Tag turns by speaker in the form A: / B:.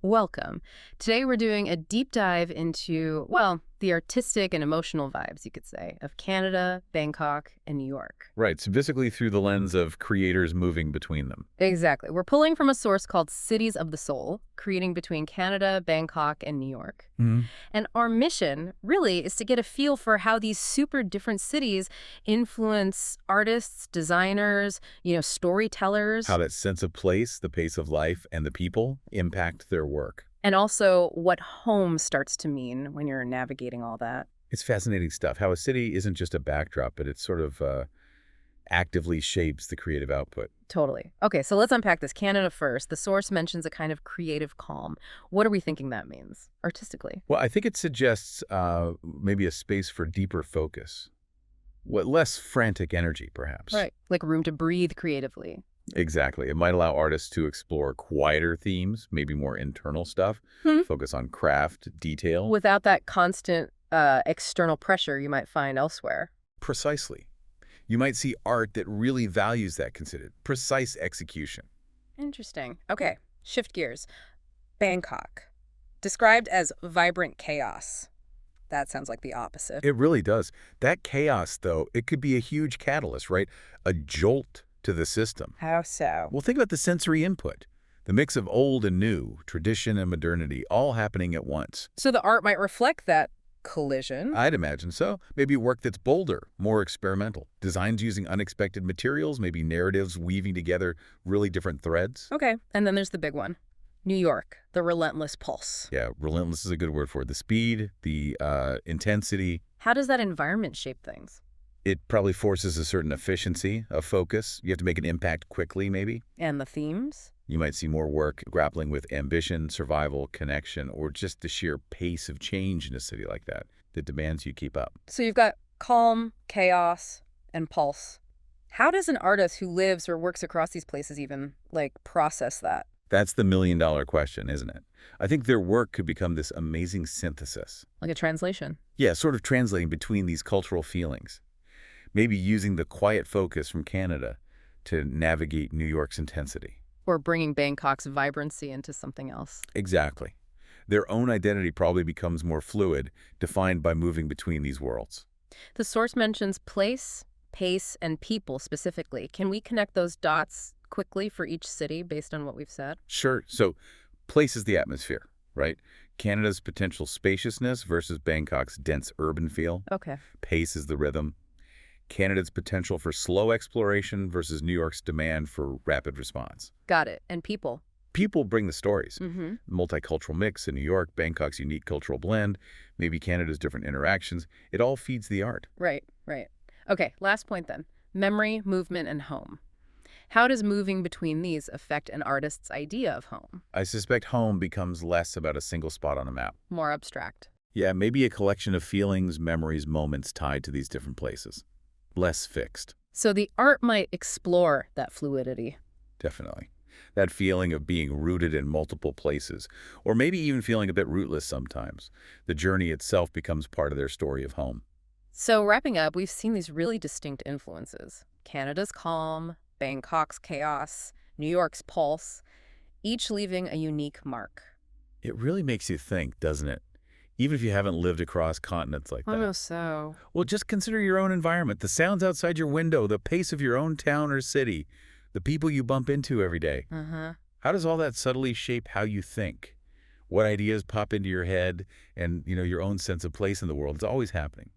A: Welcome. Today we're doing a deep dive into, well, the artistic and emotional vibes, you could say, of Canada, Bangkok, and New York.
B: Right, so basically through the lens of creators moving between them.
A: Exactly. We're pulling from a source called Cities of the Soul, creating between Canada, Bangkok, and New York. And our mission, really, is to get a feel for how these super different cities influence artists, designers, storytellers.
B: How that sense of place, the pace of life, and the people impact their work.
A: And also what home starts to mean when you're navigating all that.
B: It's fascinating stuff, how a city isn't just a backdrop, but it sort of actively shapes the creative output.
A: Totally. Okay, so let's unpack this. Canada first. The source mentions a kind of creative calm. What are we thinking that means, artistically?
B: Well, I think it suggests maybe a space for deeper focus. Less frantic energy, perhaps.
A: Right. Like room to breathe creatively.
B: Exactly. It might allow artists to explore quieter themes, maybe more internal stuff, focus on craft, detail.
A: Without that constant external pressure you might find elsewhere.
B: Precisely. You might see art that really values that considered precise execution.
A: Interesting. Okay, shift gears. Bangkok. Described as vibrant chaos. That sounds like the opposite.
B: It really does. That chaos, though, it could be a huge catalyst, right? A jolt to the system.
A: How so?
B: Well, think about the sensory input. The mix of old and new, tradition and modernity, all happening at once.
A: So the art might reflect that collision?
B: I'd imagine so. Maybe work that's bolder, more experimental. Designs using unexpected materials, maybe narratives weaving together really different threads.
A: Okay, and then there's the big one. New York, the relentless pulse.
B: Yeah, relentless is a good word for it. The speed, the intensity.
A: How does that environment shape things?
B: It probably forces a certain efficiency of focus. You have to make an impact quickly, maybe.
A: And the themes?
B: You might see more work grappling with ambition, survival, connection, or just the sheer pace of change in a city like that that demands you keep up.
A: So you've got calm, chaos, and pulse. How does an artist who lives or works across these places even, process that?
B: That's the million-dollar question, isn't it? I think their work could become this amazing synthesis.
A: Like a translation?
B: Yeah, sort of translating between these cultural feelings. Maybe using the quiet focus from Canada to navigate New York's intensity.
A: Or bringing Bangkok's vibrancy into something else.
B: Exactly. Their own identity probably becomes more fluid, defined by moving between these worlds.
A: The source mentions place, pace, and people specifically. Can we connect those dots quickly for each city based on what we've said?
B: Sure. So place is the atmosphere, right? Canada's potential spaciousness versus Bangkok's dense urban feel.
A: Okay.
B: Pace is the rhythm. Canada's potential for slow exploration versus New York's demand for rapid response.
A: Got it. And people?
B: People bring the stories.
A: Mm-hmm.
B: Multicultural mix in New York, Bangkok's unique cultural blend, maybe Canada's different interactions. It all feeds the art.
A: Right. Okay, last point then. Memory, movement, and home. How does moving between these affect an artist's idea of home?
B: I suspect home becomes less about a single spot on a map.
A: More abstract.
B: Yeah, maybe a collection of feelings, memories, moments tied to these different places. Less fixed.
A: So the art might explore that fluidity.
B: Definitely. That feeling of being rooted in multiple places, or maybe even feeling a bit rootless sometimes. The journey itself becomes part of their story of home.
A: So wrapping up, we've seen these really distinct influences. Canada's calm, Bangkok's chaos, New York's pulse, each leaving a unique mark.
B: It really makes you think, doesn't it? Even if you haven't lived across continents like that.
A: Almost so.
B: Well, just consider your own environment, the sounds outside your window, the pace of your own town or city, the people you bump into every day. How does all that subtly shape how you think? What ideas pop into your head and, your own sense of place in the world? It's always happening.